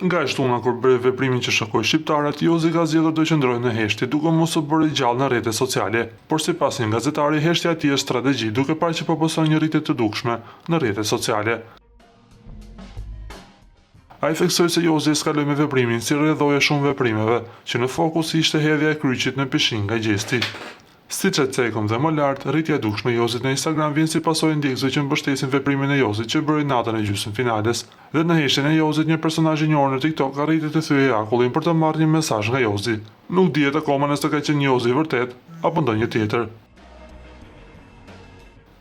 Nga e shtuna kur bëri veprimin që shokoi shqiptarët, Jozi ka zgjedhur të qëndrojë në heshtje duke mos u bërë gjallë në rrjetet sociale, por sipas një gazetari, heshtja e tij është strategji duke parë që po poson një rritje të dukshme në rrjetet sociale. Ai theksoi se Jozi eskaloi me veprimin si rrjedhoje shumë veprimeve, që në fokus ishte hedhja e kryqit në pishinë nga gjesti. Siç e cekëm dhe më lart, rritja e dukshme e Jozit në Instagram vjen si pasojë ndjekësve që mbështesin veprimin e Jozit që bëri natën e gjysmëfinales. Dhe në heshtjen e Jozit, një personazh i njohur në TikTok arriti të thyejë akullin për të marrë një mesazh nga Jozi. Nuk dihet akoma nëse ka qenë Jozi i vërtet apo ndonjë tjetër.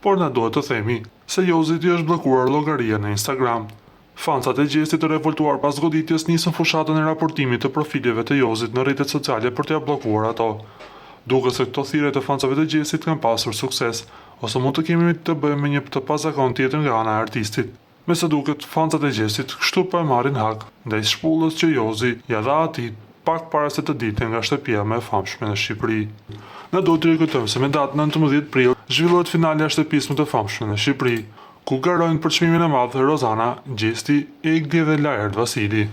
Por na duhet të themi se Jozit i është bllokuar llogaria në Instagram. Fancat e gjestit të revoltuar pas goditjes nisën fushatën e raportimit të profileve të Jozit në rrjetet sociale për t'ia bllokuar ato. Duke se këto thirrje të fansave të gjestit kanë pasur sukses, ose mund të kemi të bëjmë me një të pazakon tjetër nga ana e artistit. Me sa duket, fansat e gjestit kështu po e marrin hak ndaj shpullës që Jozi ja dha atij pak para se të dilte nga shtëpia më e famshme në Shqipëri. Ne duhet të rikujtojmë se me datën 19 prill zhvillohet finalja e shtëpisë më të famshme në Shqipëri, ku garojnë për çmimin e madh Rozana, Gjesti, Egli dhe Laert Vasili.